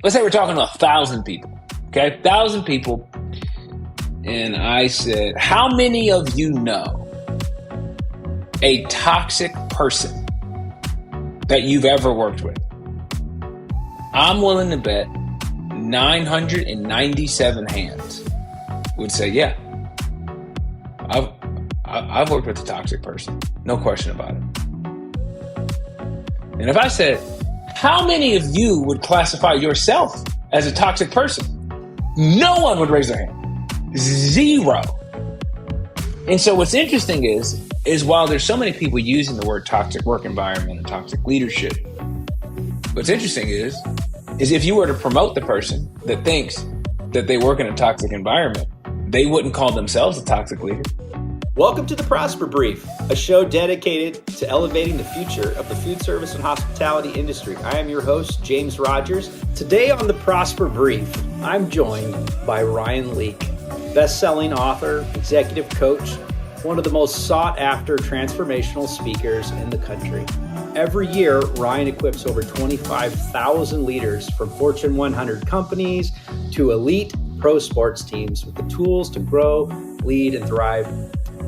let's say we're talking to 1,000 people, okay? 1,000 people. And I said, how many of you know a toxic person that you've ever worked with? I'm willing to bet 997 hands would say, yeah, I've worked with a toxic person. No question about it. And if I said, how many of you would classify yourself as a toxic person? No one would raise their hand. Zero. And so what's interesting is while there's so many people using the word toxic work environment and toxic leadership, what's interesting is if you were to promote the person that thinks that they work in a toxic environment, they wouldn't call themselves a toxic leader. Welcome to the Prosper Brief, a show dedicated to elevating the future of the food service and hospitality industry. I am your host, James Rogers. Today on the Prosper Brief, I'm joined by Ryan Leak, best-selling author, executive coach, one of the most sought-after transformational speakers in the country. Every year, Ryan equips over 25,000 leaders from Fortune 100 companies to elite pro sports teams with the tools to grow, lead, and thrive.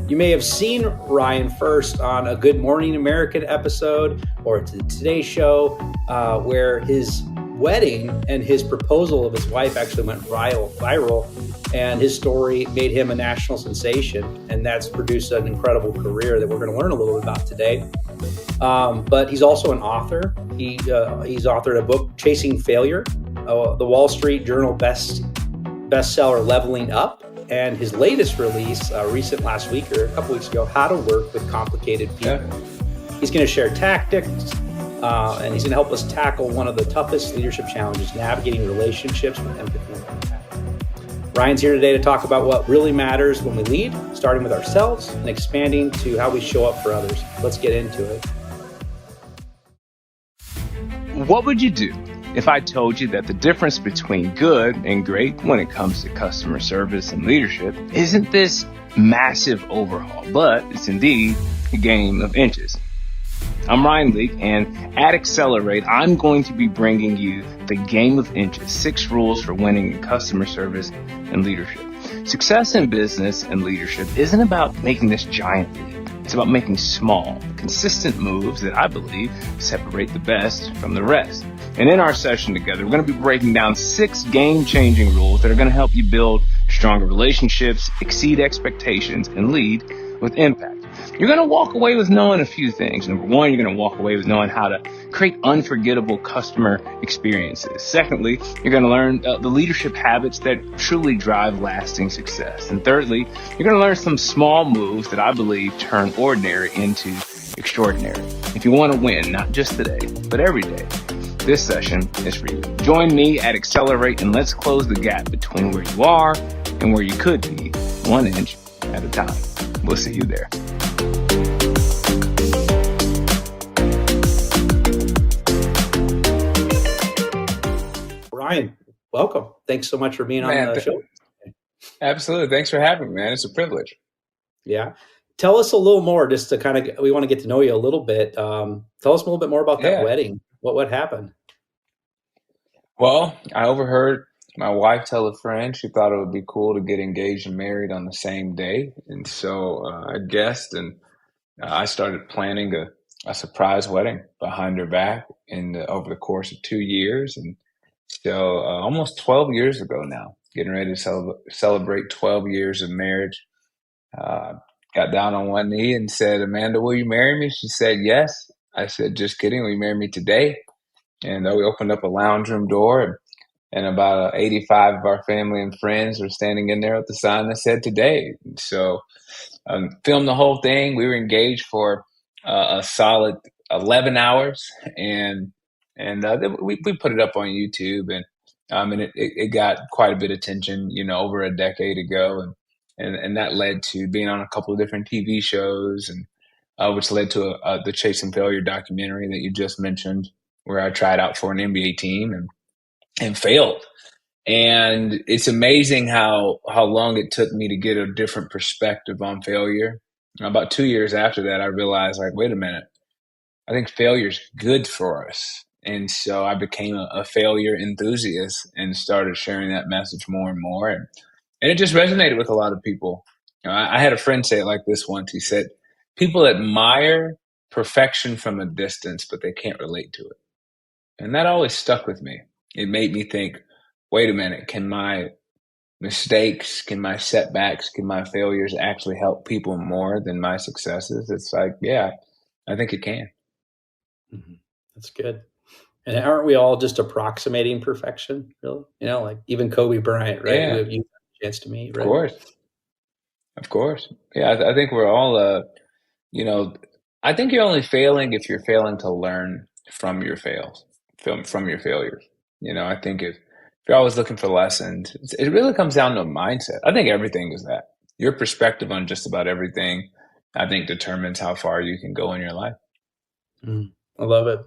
You may have seen Ryan first on a Good Morning American episode or the Today Show, where his wedding and his proposal of his wife actually went viral, and his story made him a national sensation, and that's produced an incredible career that we're going to learn a little bit about today. But he's also an author. He's authored a book, Chasing Failure, the Wall Street Journal bestseller, Leveling Up, and his latest release, recent last week or a couple weeks ago, How to Work with Complicated People. Yeah. He's going to share tactics, and he's going to help us tackle one of the toughest leadership challenges, navigating relationships with empathy and compassion. Ryan's here today to talk about what really matters when we lead, starting with ourselves and expanding to how we show up for others. Let's get into it. What would you do if I told you that the difference between good and great when it comes to customer service and leadership isn't this massive overhaul, but it's indeed a game of inches? I'm Ryan Leak, and at Accelerate, I'm going to be bringing you the game of inches, 6 rules for winning in customer service and leadership. Success in business and leadership isn't about making this giant leap. It's about making small, consistent moves that I believe separate the best from the rest. And in our session together, we're going to be breaking down 6 game-changing rules that are going to help you build stronger relationships, exceed expectations, and lead with impact. You're going to walk away with knowing a few things. Number one, you're going to walk away with knowing how to create unforgettable customer experiences. Secondly, you're going to learn the leadership habits that truly drive lasting success. And thirdly, you're going to learn some small moves that I believe turn ordinary into extraordinary. If you want to win, not just today, but every day, this session is for you. Join me at Accelerate, and let's close the gap between where you are and where you could be, 1 inch at a time. We'll see you there. Ryan, welcome. Thanks so much for being on the show. Absolutely. Thanks for having me, man. It's a privilege. Yeah. Tell us a little more, just to we want to get to know you a little bit. Tell us a little bit more about that wedding. What happened? Well, I overheard my wife tell a friend she thought it would be cool to get engaged and married on the same day. And so I guessed, and I started planning a surprise wedding behind her back over the course of 2 years. And so almost 12 years ago now, getting ready to celebrate 12 years of marriage, got down on one knee and said, "Amanda, will you marry me?" She said, "Yes." I said, "Just kidding. Will you marry me today?" And we opened up a lounge room door, and about 85 of our family and friends were standing in there with the sign that said "Today." And so filmed the whole thing. We were engaged for a solid 11 hours, and we put it up on YouTube, and it got quite a bit of attention, over a decade ago, and that led to being on a couple of different TV shows, and which led to the Chasing Failure documentary that you just mentioned, where I tried out for an NBA team and failed. And it's amazing how long it took me to get a different perspective on failure. About 2 years after that, I realized, wait a minute, I think failure is good for us. And so I became a failure enthusiast and started sharing that message more and more. And it just resonated with a lot of people. I had a friend say it like this once. He said, people admire perfection from a distance, but they can't relate to it. And that always stuck with me. It made me think, wait a minute, can my mistakes, can my setbacks, can my failures actually help people more than my successes? It's like, yeah, I think it can. Mhm. That's good. And aren't we all just approximating perfection, really? Like even Kobe Bryant, right? Who Yeah, have you had a chance to meet, of right? course. Of course. Yeah, I think we're all, you know, I think you're only failing if you're failing to learn from your fails, from your failures. I think if you're always looking for lessons, it really comes down to a mindset. I think everything is that. Your perspective on just about everything, I think, determines how far you can go in your life. I love it.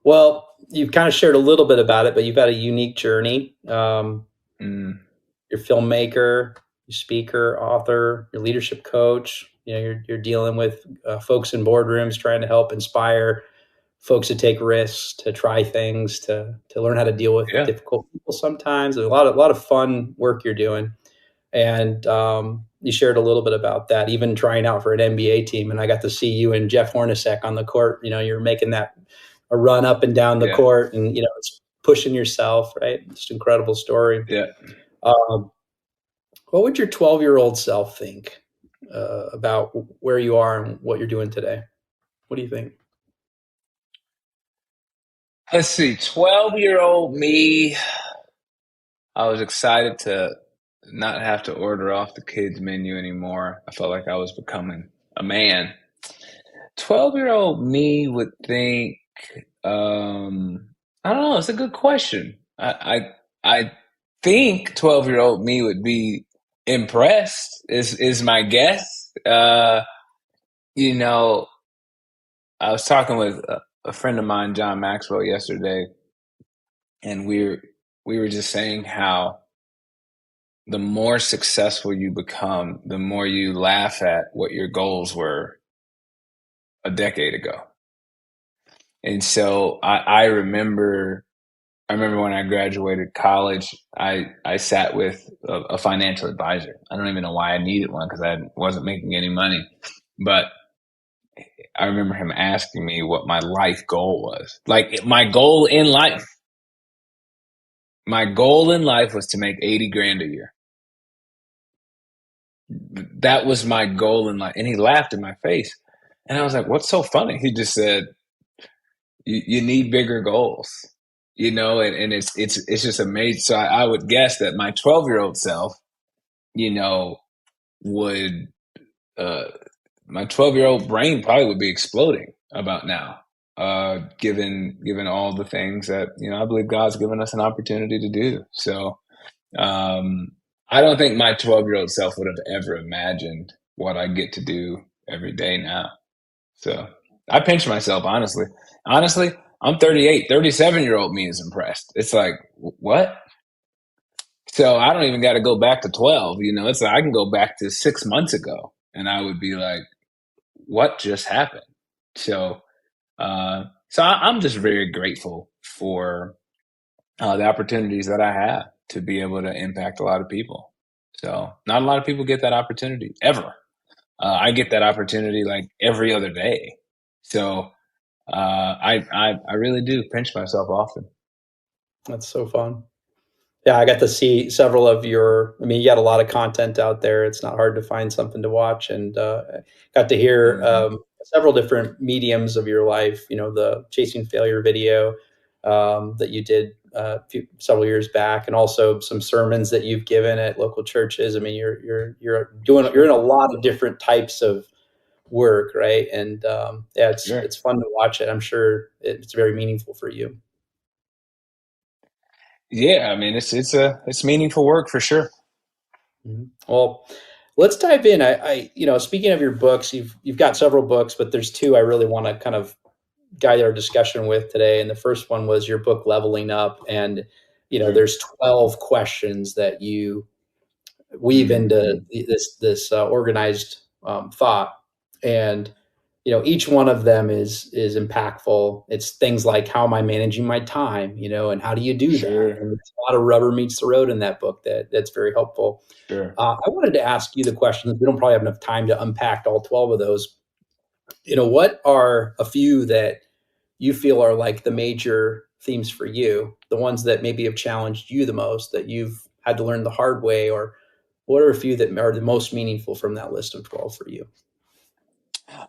Well, you've kind of shared a little bit about it, but you've had a unique journey. Mm, You're a filmmaker, you're speaker, author, you're leadership coach. You're dealing with folks in boardrooms trying to help inspire folks to take risks, to try things, to learn how to deal with yeah, difficult people sometimes. There's a lot of fun work you're doing. And you shared a little bit about that, even trying out for an NBA team. And I got to see you and Jeff Hornacek on the court. You're making that a run up and down the yeah, court, and it's pushing yourself, right? Just incredible story. yeah. Um, what would your 12-year-old self think about where you are and what you're doing today? What do you think? Let's see, 12-year-old me, I was excited to not have to order off the kids' menu anymore. I felt like I was becoming a man. 12-year-old me would think, I don't know, it's a good question. I think 12-year-old me would be impressed, is my guess. You know, I was talking with a friend of mine, John Maxwell, yesterday, and we were just saying how the more successful you become, the more you laugh at what your goals were a decade ago. And so I remember when I graduated college, I sat with a financial advisor. I don't even know why I needed one because I wasn't making any money. But I remember him asking me what my life goal was. Like my goal in life was to make 80 grand a year. That was my goal in life. And he laughed in my face. And I was like, what's so funny? He just said, you need bigger goals, and it's just amazing. So I would guess that my 12-year-old self, you know, would, uh, my 12-year-old brain probably would be exploding about now, given all the things that, I believe God's given us an opportunity to do. So, um, I don't think my 12-year-old self would have ever imagined what I get to do every day now. So I pinch myself, honestly. Honestly, I'm 38. 37-year-old me is impressed. It's like, what? So I don't even got to go back to 12. It's like I can go back to 6 months ago and I would be like, what just happened? So, I'm just very grateful for the opportunities that I have to be able to impact a lot of people. So not a lot of people get that opportunity ever. I get that opportunity like every other day. So I really do pinch myself often. That's so fun. Yeah, I got to see several of you got a lot of content out there. It's not hard to find something to watch, and got to hear Hmm. several different mediums of your life. The Chasing Failure video that you did several years back, and also some sermons that you've given at local churches. You're in a lot of different types of work, right? And yeah, Sure. it's fun to watch it. I'm sure it's very meaningful for you. Yeah, I mean it's meaningful work for sure. Mhm. Well, let's dive in. Speaking of your books, you've got several books, but there's two I really want to kind of guide our discussion with today. And the first one was your book, Leveling Up, and Mm. there's 12 questions that you weave into Hmm. this organized thought. And each one of them is impactful. It's things like, how am I managing my time, and how do you do that? Sure, And there's a lot of rubber meets the road in that book that's very helpful. sure. I wanted to ask you the question. We don't probably have enough time to unpack all 12 of those. What are a few that you feel are like the major themes for you, the ones that maybe have challenged you the most, that you've had to learn the hard way, or what are a few that are the most meaningful from that list of 12 for you?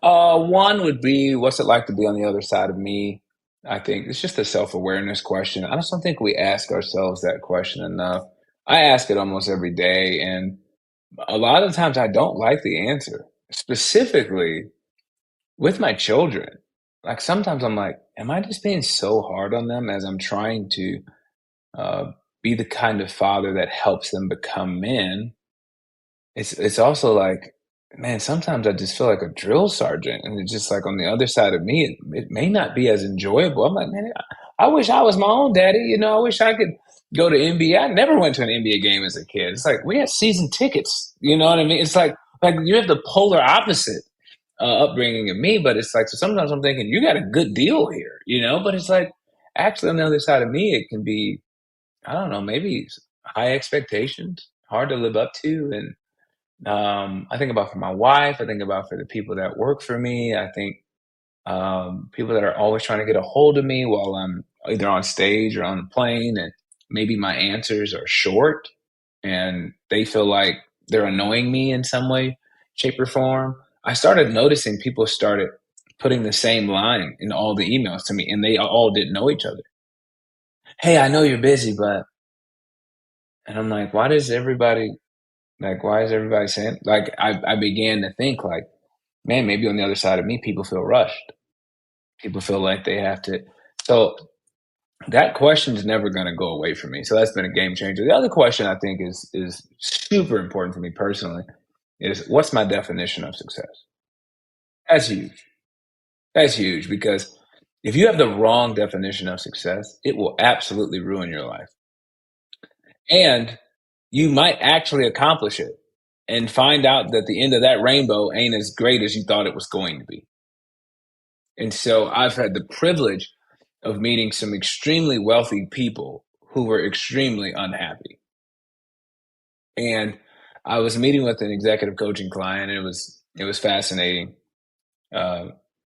One would be, what's it like to be on the other side of me? I think it's just a self-awareness question. I just don't think we ask ourselves that question enough. I ask it almost every day, and a lot of times I don't like the answer, specifically with my children. Like sometimes I'm like, am I just being so hard on them as I'm trying to uh, be the kind of father that helps them become men? It's also like, man, sometimes I just feel like a drill sergeant, and it's just like on the other side of me, it may not be as enjoyable. I'm like, man, I wish I was my own daddy. I wish I could go to NBA. I never went to an NBA game as a kid. It's like we had season tickets. You know what I mean? It's like you have the polar opposite upbringing of me, but it's like so sometimes I'm thinking you got a good deal here, but it's like actually on the other side of me, it can be I don't know, maybe high expectations, hard to live up to, and I think about for my wife. I think about for the people that work for me. I think people that are always trying to get a hold of me while I'm either on stage or on the plane, and maybe my answers are short, and they feel like they're annoying me in some way, shape, or form. I started noticing people started putting the same line in all the emails to me, and they all didn't know each other. Hey, I know you're busy, but and I'm like, why is everybody saying like I began to think like, man, maybe on the other side of me, people feel rushed. People feel like they have to. So that question is never going to go away from me. So that's been a game changer. The other question I think is super important for me personally is what's my definition of success? That's huge. That's huge because if you have the wrong definition of success, it will absolutely ruin your life. And you might actually accomplish it and find out that the end of that rainbow ain't as great as you thought it was going to be. And so I've had the privilege of meeting some extremely wealthy people who were extremely unhappy. And I was meeting with an executive coaching client. And it was fascinating. Uh,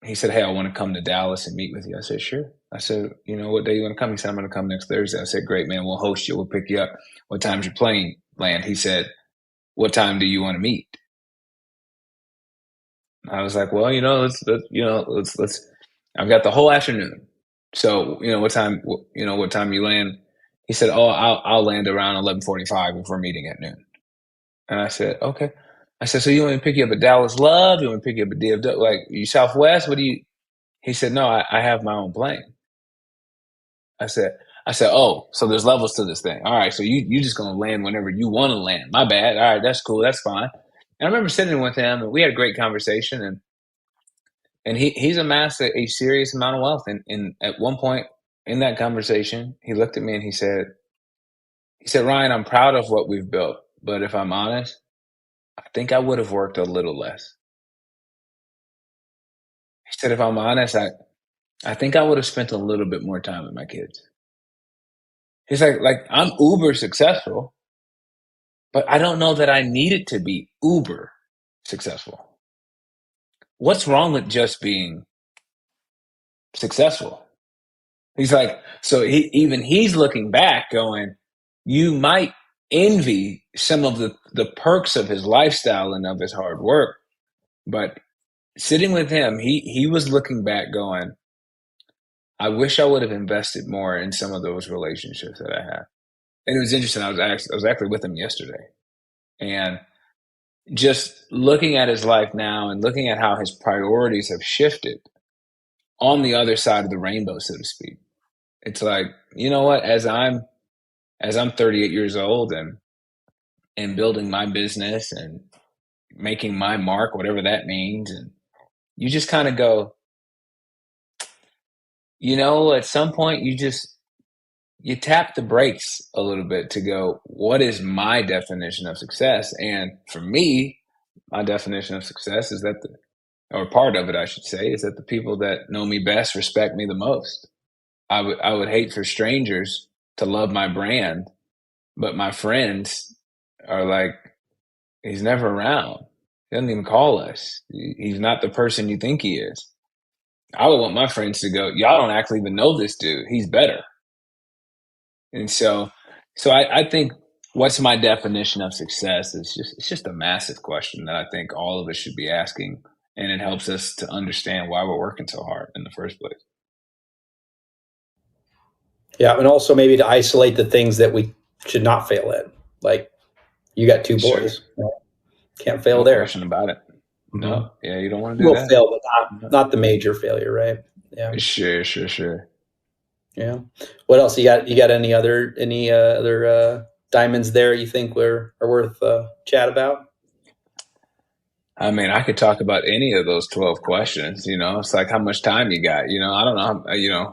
he said, "Hey, I want to come to Dallas and meet with you." I said, "Sure." I said, "What day you want to come?" He said, "I'm going to come next Thursday." I said, "Great, man. We'll host you. We'll pick you up. What time's your plane land?" He said, "What time do you want to meet?" I was like, "Well, let's. I've got the whole afternoon. So, what time you land?" He said, "Oh, I'll land around 11:45 if we're meeting at noon." And I said, "Okay." I said, "So you want me to pick you up at Dallas Love? You want me to pick you up at DFW? Like, you Southwest? What do you?" He said, "No, I have my own plane." I said, "Oh, so there's levels to this thing. All right, so you just gonna land whenever you want to land. My bad. All right, that's cool. That's fine." And I remember sitting with him, and we had a great conversation, and he's amassed a serious amount of wealth. And at one point in that conversation, he looked at me and he said, "Ryan, I'm proud of what we've built, but if I'm honest, I think I would have worked a little less." He said, "If I'm honest, I think I would have spent a little bit more time with my kids." He's like I'm uber successful, but I don't know that I need it to be uber successful. What's wrong with just being successful? He's like, so he's looking back going, you might envy some of the perks of his lifestyle and of his hard work. But sitting with him, he was looking back going, I wish I would have invested more in some of those relationships that I have. And it was interesting. I was actually with him yesterday, and just looking at his life now and looking at how his priorities have shifted on the other side of the rainbow, so to speak. It's like, you know what, as I'm 38 years old and building my business and making my mark, whatever that means, and you just kind of go, at some point you tap the brakes a little bit to go, what is my definition of success? And for me, my definition of success is that or part of it, I should say, is that the people that know me best respect me the most. I would hate for strangers to love my brand, but my friends are like, he's never around. He doesn't even call us. He's not the person you think he is. I would want my friends to go, y'all don't actually even know this dude. He's better. And so I think what's my definition of success is it's just a massive question that I think all of us should be asking. And it helps us to understand why we're working so hard in the first place. Yeah, and also maybe to isolate the things that we should not fail at. Like you got two Sure. boys, can't fail No there. question about it. Mm-hmm. No, yeah, you don't want to You do will that. fail, but No. not the major failure, right? Yeah, Sure. yeah. What else you got? You got any other diamonds there you think are worth chat about? I mean, I could talk about any of those 12 questions, it's like how much time you got, I don't know,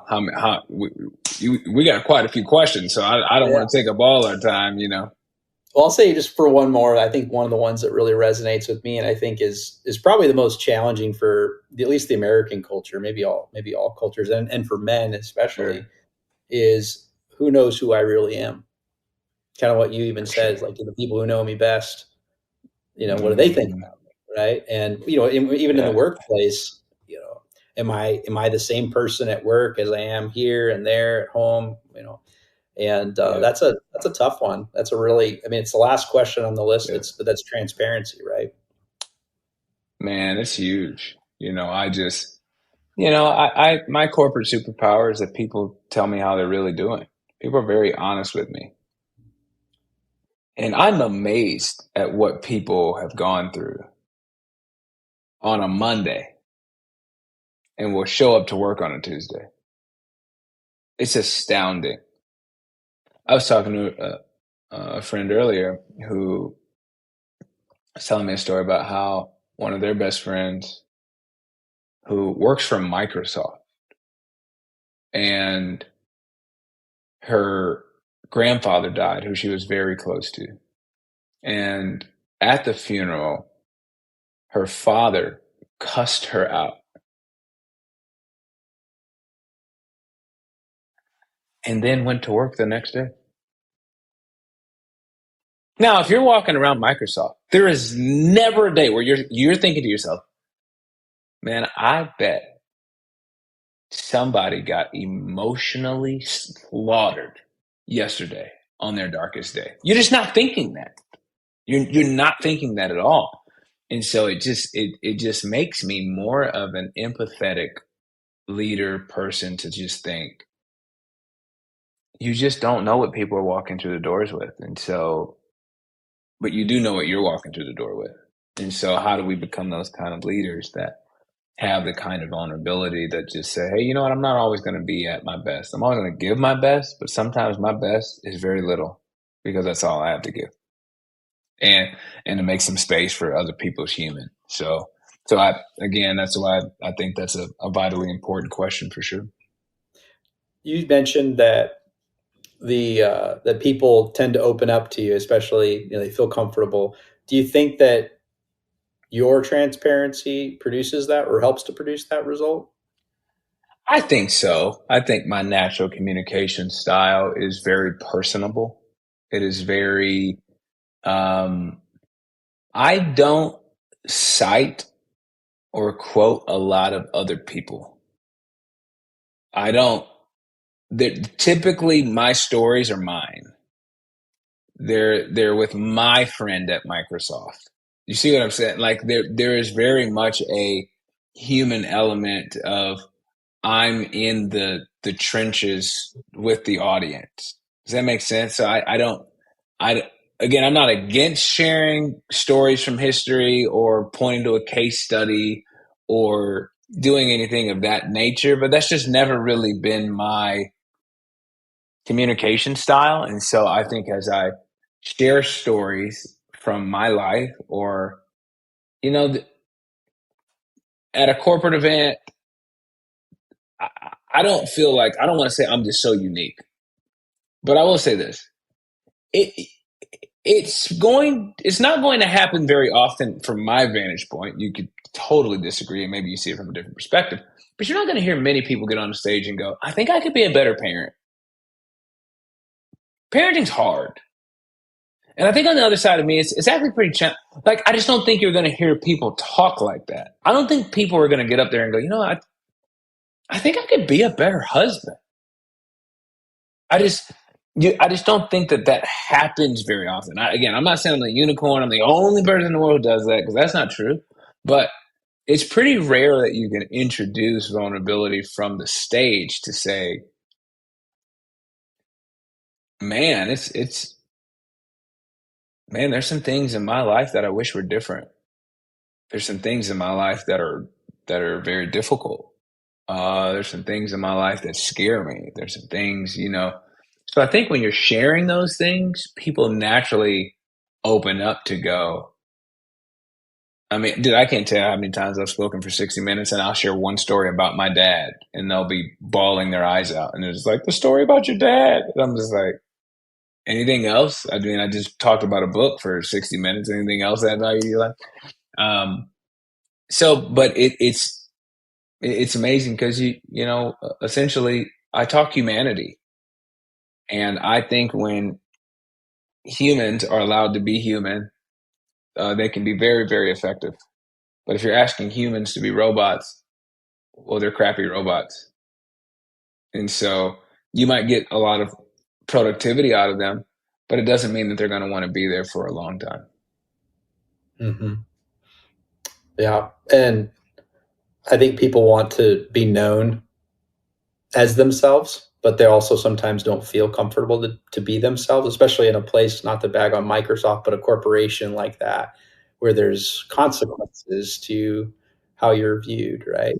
how we got quite a few questions, so I don't Yeah. want to take up all our time. Well, I'll say just for one more. I think one of the ones that really resonates with me, and I think is probably the most challenging for at least the American culture, maybe all cultures, and for men especially, Sure. is who knows who I really am. Kind of what you even For said is sure. like the people who know me best, what do they think Hmm. about me, right? And even in the Yeah. workplace, am I the same person at work as I am here and there at home? And Yeah. that's a tough one. That's a really, I mean, it's the last question on the list. Yeah. That's transparency, right? Man, it's huge. I just, my corporate superpower is that people tell me how they're really doing. People are very honest with me. And I'm amazed at what people have gone through on a Monday and will show up to work on a Tuesday. It's astounding. I was talking to a friend earlier who was telling me a story about how one of their best friends who works for Microsoft and her grandfather died, who she was very close to. And at the funeral, her father cussed her out and then went to work the next day. Now, if you're walking around Microsoft, there is never a day where you're thinking to yourself, man, I bet somebody got emotionally slaughtered yesterday on their darkest day. You're just not thinking that. You're not thinking that at all. And so it just makes me more of an empathetic leader person to just think you just don't know what people are walking through the doors with. And so, but you do know what you're walking through the door with. And so how do we become those kind of leaders that have the kind of vulnerability that just say, hey, you know what? I'm not always going to be at my best. I'm always going to give my best, but sometimes my best is very little because that's all I have to give. And to make some space for other people's human. So again, that's why I think that's a vitally important question for sure. You mentioned that that people tend to open up to you, especially they feel comfortable. Do you think that your transparency produces that or helps to produce that result? I think so. I think my natural communication style is very personable. It is very, um, I don't cite or quote a lot of other people. I don't, typically my stories are mine. They're with my friend at Microsoft. You see what I'm saying? Like there is very much a human element of I'm in the trenches with the audience. Does that make sense? So I don't I again I'm not against sharing stories from history or pointing to a case study or doing anything of that nature, but that's just never really been my communication style. And so I think as I share stories from my life or, you know, at a corporate event, I, I don't feel like, I don't want to say I'm just so unique, but I will say this. It, it's not going to happen very often from my vantage point. You could totally disagree and maybe you see it from a different perspective, but you're not going to hear many people get on the stage and go, I think I could be a better parent. Parenting's hard. And I think on the other side of me, it's actually pretty like, I just don't think you're going to hear people talk like that. I don't think people are going to get up there and go, I think I could be a better husband. I just, I just don't think that happens very often. Again, I'm not saying I'm the unicorn. I'm the only person in the world who does that, because that's not true. But it's pretty rare that you can introduce vulnerability from the stage to say, man, man, there's some things in my life that I wish were different. There's some things in my life that are very difficult. There's some things in my life that scare me. There's some things, So I think when you're sharing those things, people naturally open up to go. I mean, dude, I can't tell you how many times I've spoken for 60 minutes and I'll share one story about my dad and they'll be bawling their eyes out. And it's like, the story about your dad. And I'm just like, anything else? I mean, I just talked about a book for 60 minutes. Anything else that value your life? But it's amazing because essentially I talk humanity. And I think when humans are allowed to be human, they can be very, very effective. But if you're asking humans to be robots, well, they're crappy robots. And so you might get a lot of productivity out of them, but it doesn't mean that they're going to want to be there for a long time. Mm-hmm. Yeah. And I think people want to be known as themselves, but they also sometimes don't feel comfortable to be themselves, especially in a place, not to bag on Microsoft, but a corporation like that, where there's consequences to how you're viewed, right?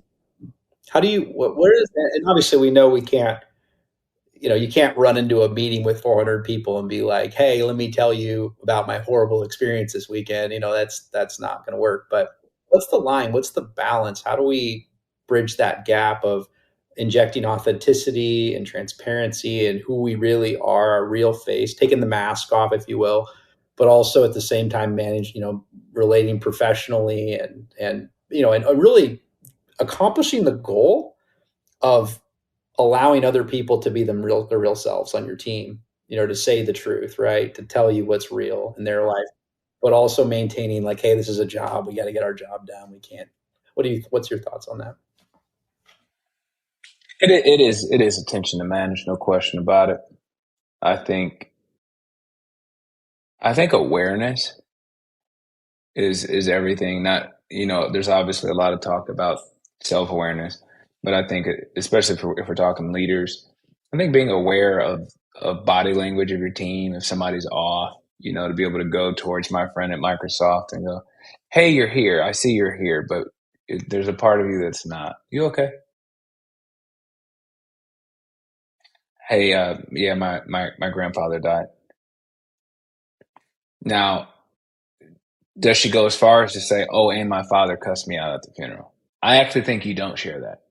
How do you, where is that? And obviously we know we can't, you can't run into a meeting with 400 people and be like, hey, let me tell you about my horrible experience this weekend. That's not going to work. But what's the line? What's the balance? How do we bridge that gap of injecting authenticity and transparency and who we really are, our real face, taking the mask off, if you will, but also at the same time manage, relating professionally and really accomplishing the goal of allowing other people to be their real selves on your team, to say the truth, right? To tell you what's real in their life, but also maintaining like, hey, this is a job. We got to get our job done. We can't. What's your thoughts on that? It is a tension to manage, no question about it. I think awareness is everything. Not, there's obviously a lot of talk about self-awareness, but I think, especially if we're talking leaders, I think being aware of body language of your team, if somebody's off, to be able to go towards my friend at Microsoft and go, hey, you're here. I see you're here, but there's a part of you that's not. You okay? Hey, yeah, my grandfather died. Now, does she go as far as to say, oh, and my father cussed me out at the funeral? I actually think you don't share that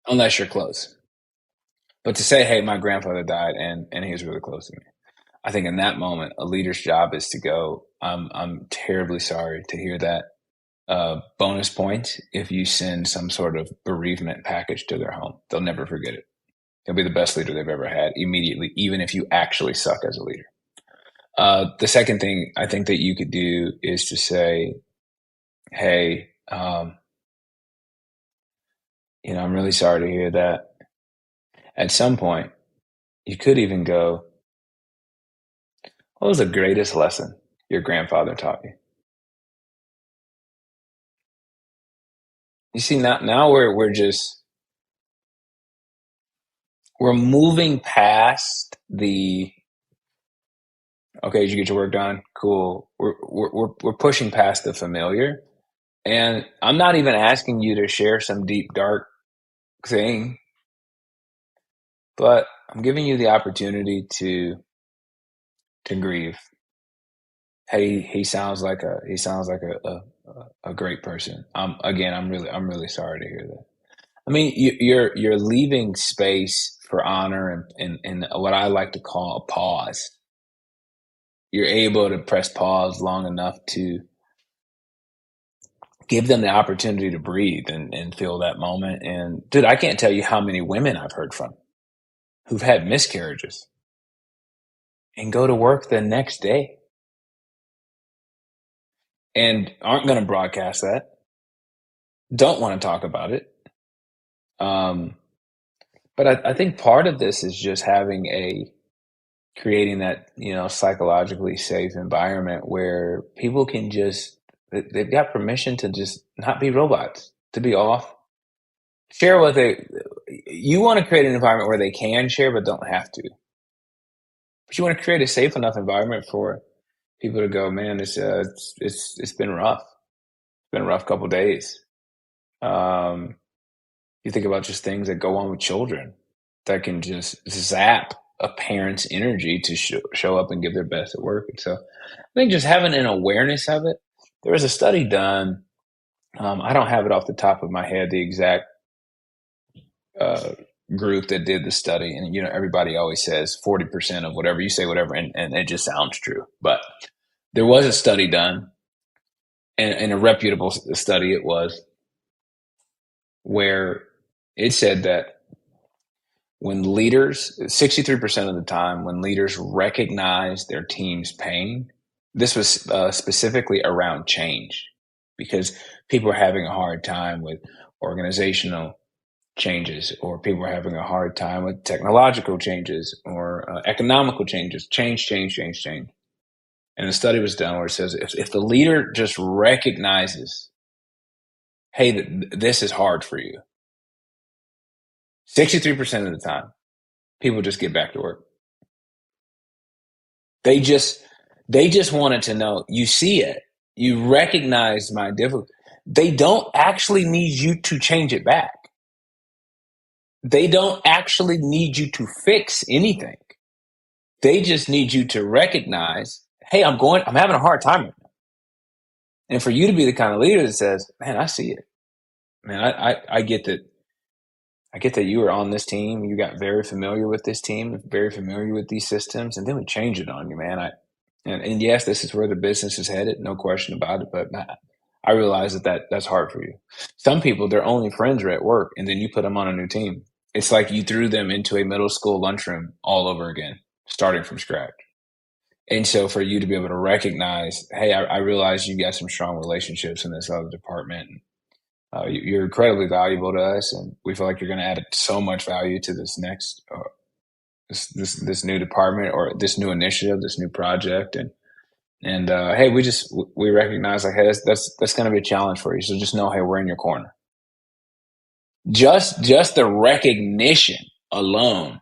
unless you're close. But to say, hey, my grandfather died and he was really close to me. I think in that moment, a leader's job is to go, I'm terribly sorry to hear that. Bonus point if you send some sort of bereavement package to their home. They'll never forget it. They'll be the best leader they've ever had immediately, even if you actually suck as a leader. The second thing I think that you could do is to say, hey, I'm really sorry to hear that. At some point, you could even go, what was the greatest lesson your grandfather taught you? You see, now we're moving past the, okay, did you get your work done? Cool. We're pushing past the familiar. And I'm not even asking you to share some deep, dark thing, but I'm giving you the opportunity to grieve. Hey, he sounds like a great person. Again, I'm really sorry to hear that. I mean, you're leaving space for honor and what I like to call a pause. you're able to press pause long enough to give them the opportunity to breathe and feel that moment. And dude, I can't tell you how many women I've heard from who've had miscarriages and go to work the next day and aren't going to broadcast that, don't want to talk about it. Um, but I think part of this is just creating that, psychologically safe environment where people can they've got permission to just not be robots, to be off, share you want to create an environment where they can share, but don't have to. But you want to create a safe enough environment for people to go, man, it's been rough. It's been a rough couple days. Um, you think about just things that go on with children that can just zap a parent's energy to show up and give their best at work. And so I think just having an awareness of it. There was a study done. I don't have it off the top of my head, the exact uh, group that did the study. And, everybody always says 40% of whatever you say, whatever, and it just sounds true. But there was a study done, and a reputable study it was, where it said that when leaders, 63% of the time, when leaders recognize their team's pain, this was specifically around change, because people are having a hard time with organizational changes, or people are having a hard time with technological changes, or economical changes, change. And the study was done where it says if the leader just recognizes, hey, this is hard for you, 63% of the time, people just get back to work. They just wanted to know, you see it, you recognize my difficulty. They don't actually need you to change it back. They don't actually need you to fix anything. They just need you to recognize, hey, I'm having a hard time right now. And for you to be the kind of leader that says, man, I see it. Man, I get that. I get that you were on this team. You got very familiar with this team, very familiar with these systems, and then we change it on you, man. And yes, this is where the business is headed, no question about it. But I realize that's hard for you. Some people, their only friends are at work, and then you put them on a new team. It's like you threw them into a middle school lunchroom all over again, starting from scratch. And so for you to be able to recognize, hey, I realize you got some strong relationships in this other department. You're incredibly valuable to us, and we feel like you're going to add so much value to this next this new department, or this new initiative, this new project. And hey, we recognize, like, hey, that's going to be a challenge for you. So just know, hey, we're in your corner. Just the recognition alone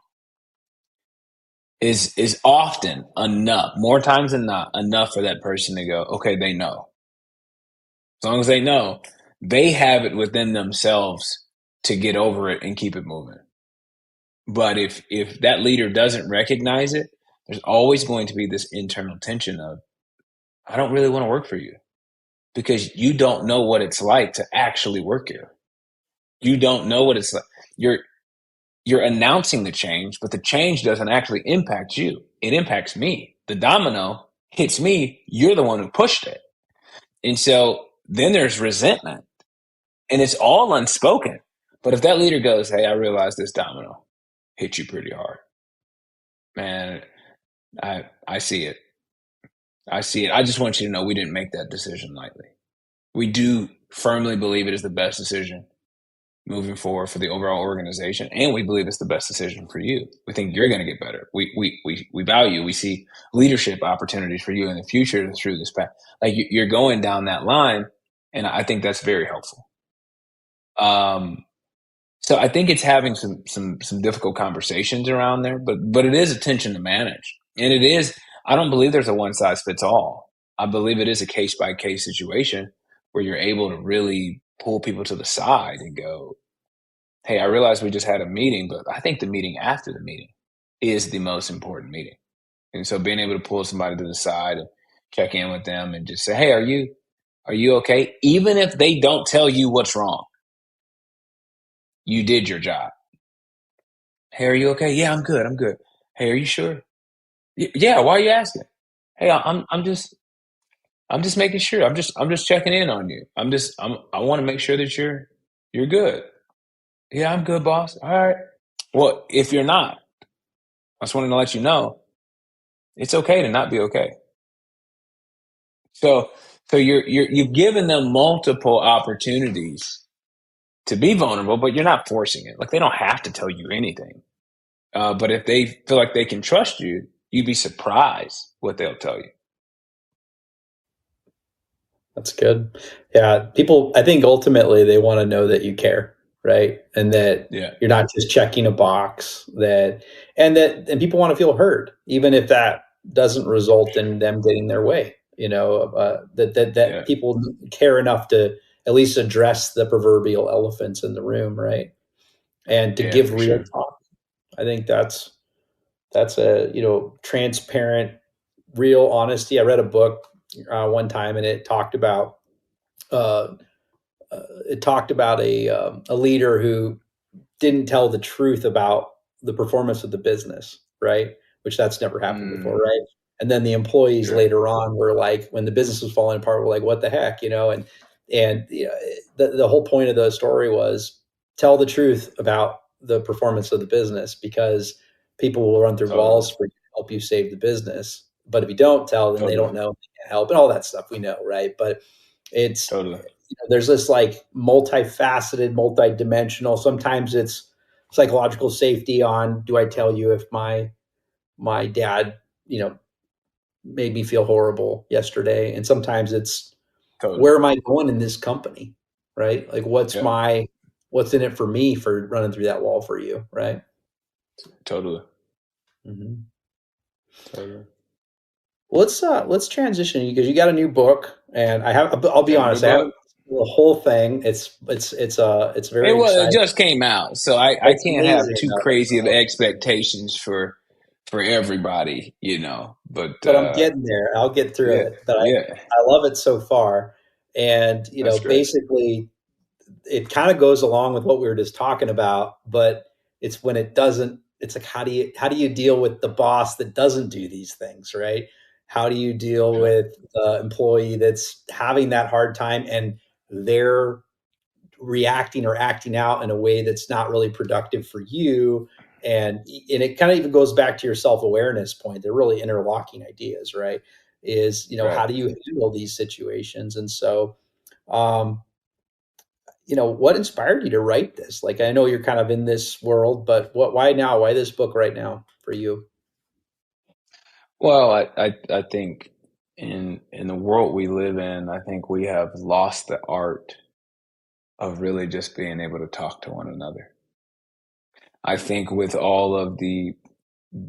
is often enough, more times than not, enough for that person to go, okay, they know. As long as they know, they have it within themselves to get over it and keep it moving. But if that leader doesn't recognize it, there's always going to be this internal tension of, I don't really want to work for you, because you don't know what it's like to actually work here. You don't know what it's like. You're announcing the change, but the change doesn't actually impact you. It impacts me. The domino hits me. You're the one who pushed it. And so then there's resentment, and it's all unspoken. But if that leader goes, hey, I realize this domino hit you pretty hard, man, I see it. I see it. I just want you to know we didn't make that decision lightly. We do firmly believe it is the best decision moving forward for the overall organization, and we believe it's the best decision for you. We think you're going to get better. We value. We see leadership opportunities for you in the future through this path. Like, you're going down that line, and I think that's very helpful. So I think it's having some difficult conversations around there, but it is a tension to manage, and it is. I don't believe there's a one size fits all. I believe it is a case by case situation where you're able to really pull people to the side and go, hey, I realize we just had a meeting, but I think the meeting after the meeting is the most important meeting. And so being able to pull somebody to the side and check in with them and just say, hey, are you okay? Even if they don't tell you what's wrong, you did your job. Hey, are you okay? Yeah, I'm good. Hey, are you sure? Yeah. Why are you asking? Hey, I'm just making sure. I'm just checking in on you. I want to make sure that you're good. Yeah, I'm good, boss. All right. Well, if you're not, I just wanted to let you know it's okay to not be okay. So you've given them multiple opportunities to be vulnerable, but you're not forcing it. Like they don't have to tell you anything. But if they feel like they can trust you, you'd be surprised what they'll tell you. That's good. Yeah, people, I think ultimately they want to know that you care, right? And that Yeah, you're not just checking a box and people want to feel heard, even if that doesn't result in them getting their way, that yeah, people care enough to at least address the proverbial elephants in the room, right? And to yeah, give for real sure. talk. I think that's a, transparent, real honesty. I read a book one time and uh, it talked about a leader who didn't tell the truth about the performance of the business, right? Which that's never happened before, Mm, right? And then the employees sure, later on were like, when the business was falling apart, were like, "What the heck?" And the whole point of the story was tell the truth about the performance of the business because people will run through totally, walls for you to help you save the business. But if you don't tell, then they don't totally, know, they can't help, and all that stuff we know, right? But it's totally, there's this like multifaceted, multidimensional. Sometimes it's psychological safety on do I tell you if my dad, made me feel horrible yesterday, and sometimes it's totally. where am I going in this company, right? Like Yeah, what's in it for me for running through that wall for you, right? totally, Hmm. totally. Let's transition because you got a new book, and I'll be Got a new honest, I haven't book. the whole thing. It's very It exciting. just came out, so I It's can't have amazing. too crazy of expectations for everybody, you know. But But I'm getting there. I'll get through yeah, it. But yeah, I love it so far. And, that's great. basically it kind of goes along with what we were just talking about, but it's when it doesn't, it's like how do you deal with the boss that doesn't do these things, right? How do you deal Yeah, with the employee that's having that hard time and they're reacting or acting out in a way that's not really productive for you, and it kind of even goes back to your self-awareness point. They're really interlocking ideas, right? Is right. how do you handle these situations? And so um what inspired you to write this? Like, I know you're kind of in this world, but why now? Why this book right now for you? Well, I think in the world we live in, I think we have lost the art of really just being able to talk to one another. I think with all of the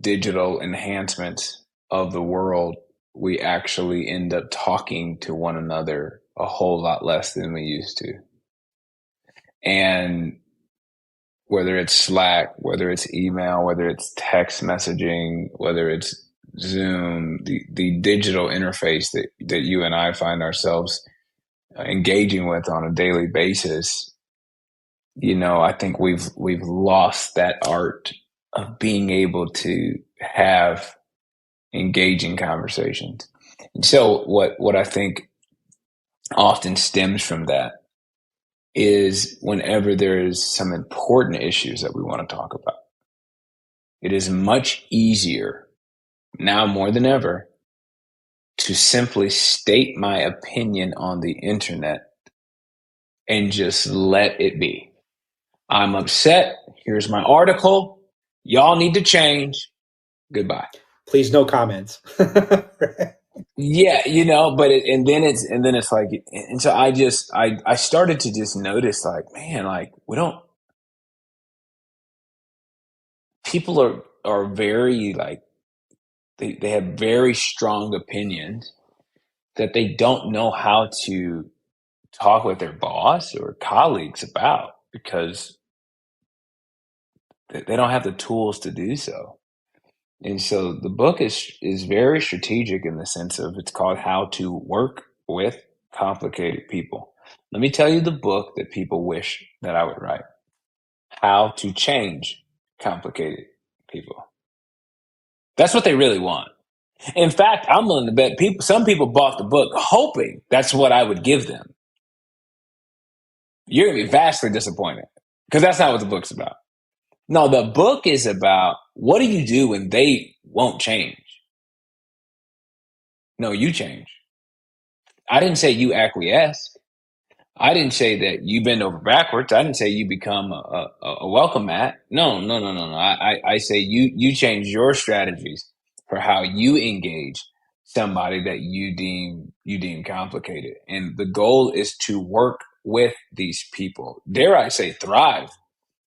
digital enhancements of the world, we actually end up talking to one another a whole lot less than we used to. And whether it's Slack, whether it's email, whether it's text messaging, whether it's Zoom, the digital interface that you and I find ourselves engaging with on a daily basis, I think we've lost that art of being able to have engaging conversations. And so what I think often stems from that is whenever there is some important issues that we want to talk about, it is much easier now more than ever to simply state my opinion on the internet and just let it be. I'm upset. Here's my article. Y'all need to change. Goodbye. Please, no comments. Yeah, but and then it's like, and so I started to just notice like, man, like we don't, people are very like, they have very strong opinions that they don't know how to talk with their boss or colleagues about because they don't have the tools to do so. And so the book is very strategic in the sense of it's called How to Work with Complicated People. Let me tell you the book that people wish that I would write. How to Change Complicated People. That's what they really want. In fact, I'm willing to bet some people bought the book hoping that's what I would give them. You're going to be vastly disappointed because that's not what the book's about. No, the book is about what do you do when they won't change? No, you change. I didn't say you acquiesce. I didn't say that you bend over backwards. I didn't say you become a welcome mat. No, no, no, no, no. I say you change your strategies for how you engage somebody that you deem complicated. And the goal is to work with these people. Dare I say thrive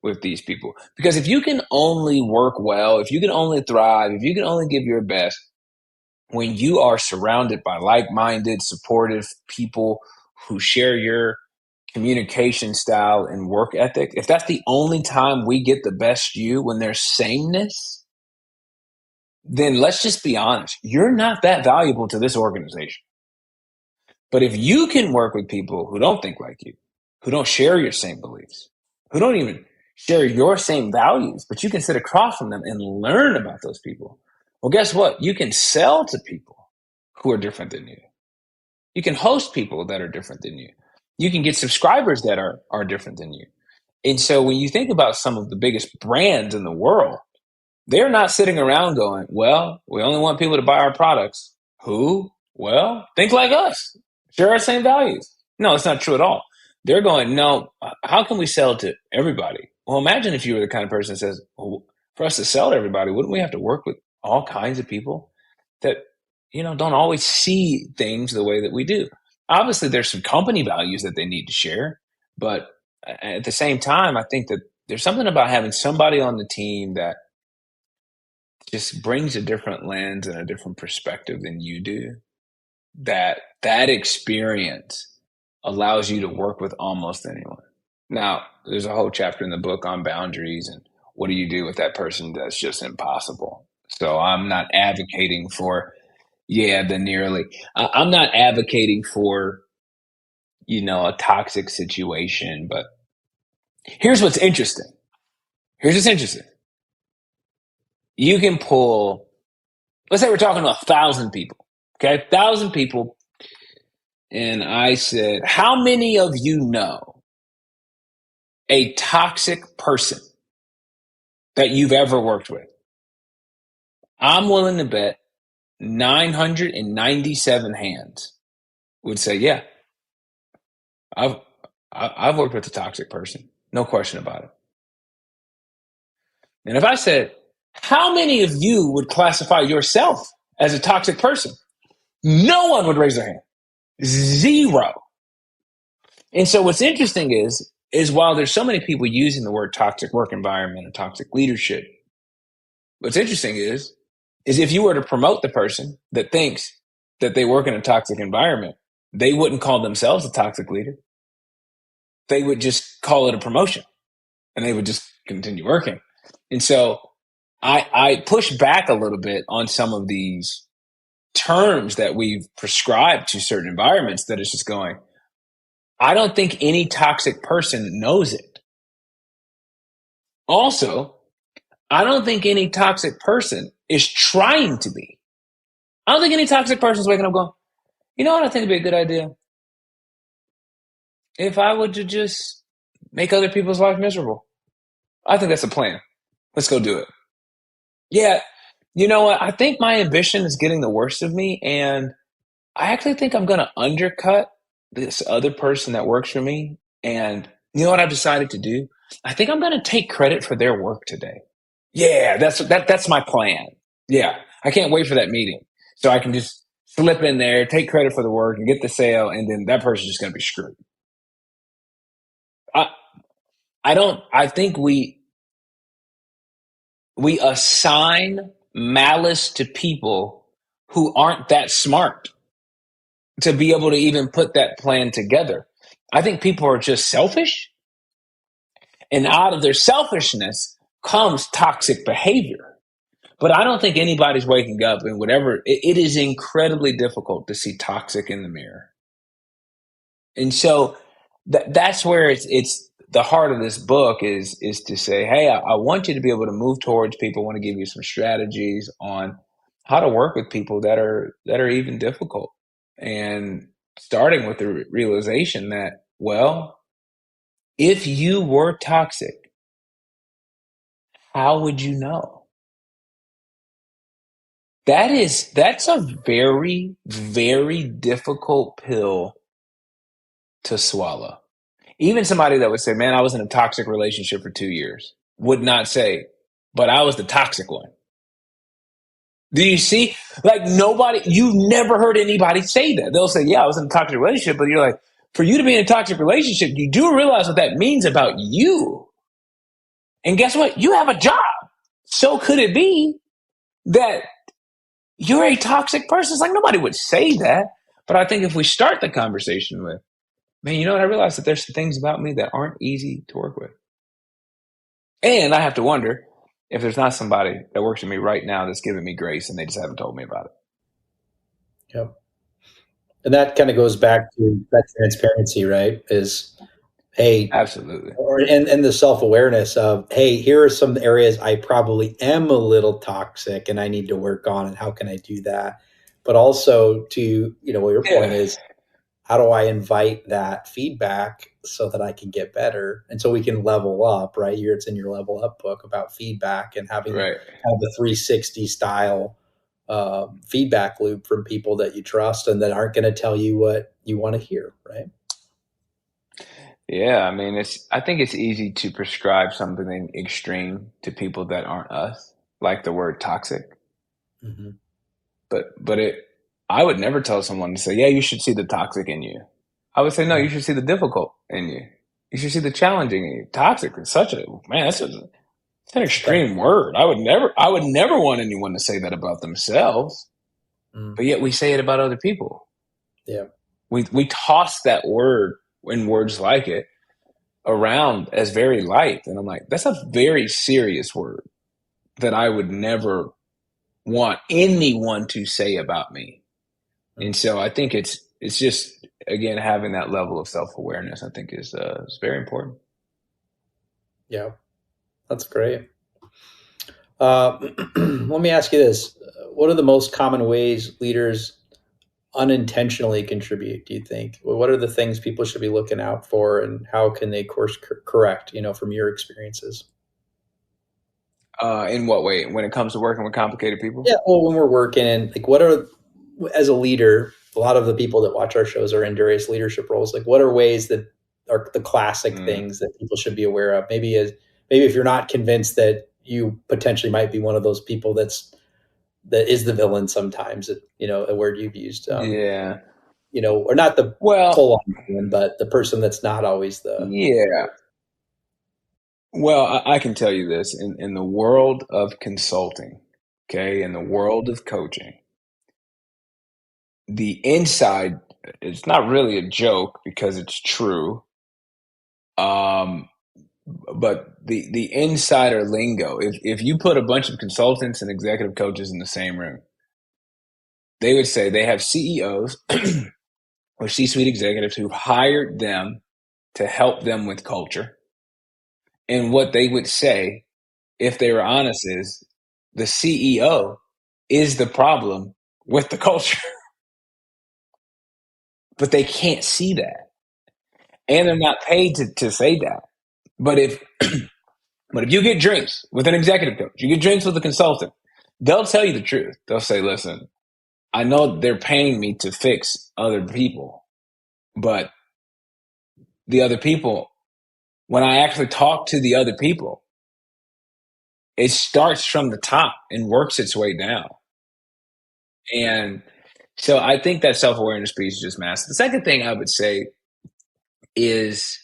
with these people. Because if you can only work well, if you can only thrive, if you can only give your best when you are surrounded by like-minded, supportive people who share your communication style and work ethic, if that's the only time we get the best you, when there's sameness, then let's just be honest. You're not that valuable to this organization. But if you can work with people who don't think like you, who don't share your same beliefs, who don't even share your same values, but you can sit across from them and learn about those people, well, guess what? You can sell to people who are different than you. You can host people that are different than you. You can get subscribers that are different than you. And so when you think about some of the biggest brands in the world, they're not sitting around going, well, we only want people to buy our products. Who? Well, think like us. Share our same values. No, it's not true at all. They're going, no, how can we sell to everybody? Well, imagine if you were the kind of person that says, well, for us to sell to everybody, wouldn't we have to work with all kinds of people that, don't always see things the way that we do? Obviously, there's some company values that they need to share. But at the same time, I think that there's something about having somebody on the team that just brings a different lens and a different perspective than you do, that experience allows you to work with almost anyone. Now, there's a whole chapter in the book on boundaries and what do you do with that person that's just impossible. So I'm not advocating for, I'm not advocating for, a toxic situation. But here's what's interesting. You can pull, let's say we're talking to 1,000 people, okay? 1,000 people. And I said, how many of you know a toxic person that you've ever worked with? I'm willing to bet 997 hands would say, yeah, I've, I've worked with a toxic person. No question about it. And if I said, how many of you would classify yourself as a toxic person? No one would raise their hand. Zero. And so what's interesting is while there's so many people using the word toxic work environment or toxic leadership, what's interesting is if you were to promote the person that thinks that they work in a toxic environment, they wouldn't call themselves a toxic leader. They would just call it a promotion and they would just continue working. And so I push back a little bit on some of these terms that we've prescribed to certain environments that is just going, I don't think any toxic person knows it. Also, I don't think any toxic person is trying to be. I don't think any toxic person is waking up going, you know what I think would be a good idea? If I would to just make other people's life miserable. I think that's a plan. Let's go do it. Yeah, you know what? I think my ambition is getting the worst of me, and I actually think I'm going to undercut this other person that works for me. And you know what I've decided to do? I think I'm going to take credit for their work today. Yeah, that's my plan. Yeah, I can't wait for that meeting so I can just slip in there, take credit for the work, and get the sale, and then that person's just going to be screwed. I I don't. I think we assign malice to people who aren't that smart to be able to even put that plan together. I think people are just selfish, and out of their selfishness comes toxic behavior. But I don't think anybody's waking up and whatever. It is incredibly difficult to see toxic in the mirror, and so that's where it's the heart of this book is to say, hey, I want you to be able to move towards people. I want to give you some strategies on how to work with people that are even difficult, and starting with the realization that, well, if you were toxic, how would you know? That's a very, very difficult pill to swallow. Even somebody that would say, man, I was in a toxic relationship for 2 years would not say, but I was the toxic one. Do you see? Like, nobody, you never heard anybody say that. They'll say, yeah, I was in a toxic relationship, but you're like, for you to be in a toxic relationship, you do realize what that means about you. And guess what? You have a job. So could it be that you're a toxic person? It's like, nobody would say that. But I think if we start the conversation with, man, you know what? I realize that there's some things about me that aren't easy to work with. And I have to wonder if there's not somebody that works with me right now that's giving me grace and they just haven't told me about it. Yep. And that kind of goes back to that transparency, right? Is, hey, Absolutely. and the self-awareness of, hey, here are some areas I probably am a little toxic and I need to work on, and how can I do that? But also to, what your point Yeah. is, how do I invite that feedback so that I can get better and so we can level up, right? It's in your level up book about feedback and having Right. the 360 style feedback loop from people that you trust and that aren't going to tell you what you want to hear, right? Yeah. I mean, I think it's easy to prescribe something extreme to people that aren't us, like the word toxic. Mm-hmm. But I would never tell someone to say, yeah, you should see the toxic in you. I would say, no, you should see the difficult in you. You should see the challenging in you. Toxic is such a, man, it's an extreme word. I would never want anyone to say that about themselves, but yet we say it about other people. Yeah. We toss that word and words like it around as very light. And I'm like, that's a very serious word that I would never want anyone to say about me. And so I think it's just, again, having that level of self-awareness, I think is very important. Yeah, that's great. Let me ask you this. What are the most common ways leaders unintentionally contribute, do you think? What are the things people should be looking out for, and how can they course correct, from your experiences? In what way? When it comes to working with complicated people? Yeah, well, when we're working, and like, as a leader, a lot of the people that watch our shows are in various leadership roles. Like, what are ways that are the classic things that people should be aware of? Maybe if you're not convinced that you potentially might be one of those people that is the villain sometimes, a word you've used, Yeah. or not the Well, full on villain, but the person that's not always the. yeah. Well, I can tell you this in the world of consulting, okay, in the world of coaching, the inside, it's not really a joke because it's true. Um, but the insider lingo, if you put a bunch of consultants and executive coaches in the same room, they would say they have CEOs or C-suite executives who hired them to help them with culture. And what they would say, if they were honest, is the CEO is the problem with the culture. But they can't see that. And they're not paid to say that. But if but if you get drinks with an executive coach, you get drinks with a consultant, they'll tell you the truth. They'll say, listen, I know they're paying me to fix other people, but the other people, when I actually talk to the other people, it starts from the top and works its way down. And so I think that self-awareness piece is just massive. The second thing I would say is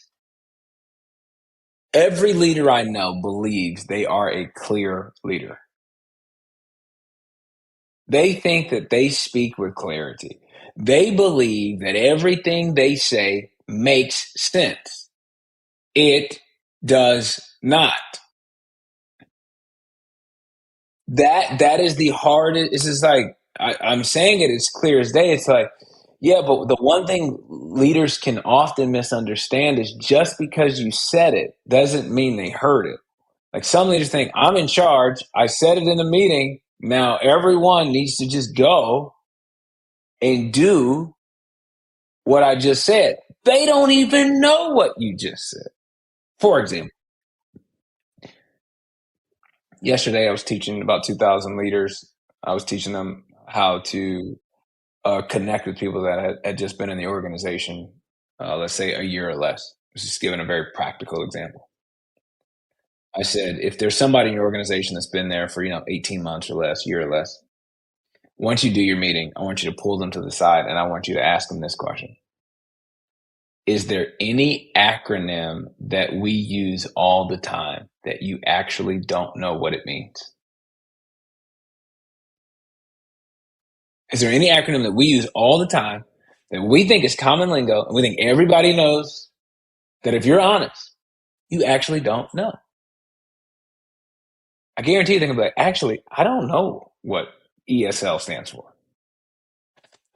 every leader I know believes they are a clear leader. They think that they speak with clarity. They believe that everything they say makes sense. It does not. That is the hardest. It's just like I'm saying it as clear as day. It's like, yeah, but the one thing leaders can often misunderstand is just because you said it doesn't mean they heard it. Like, some leaders think, I'm in charge. I said it in the meeting. Now everyone needs to just go and do what I just said. They don't even know what you just said. For example, yesterday I was teaching about 2,000 leaders. I was teaching them how to connect with people that had just been in the organization, let's say a year or less. I was just giving a very practical example. I said, if there's somebody in your organization that's been there for 18 months or less, year or less, once you do your meeting, I want you to pull them to the side and I want you to ask them this question. Is there any acronym that we use all the time that you actually don't know what it means? Is there any acronym that we use all the time that we think is common lingo and we think everybody knows, that if you're honest, you actually don't know? I guarantee you they're going to be like, actually, I don't know what ESL stands for.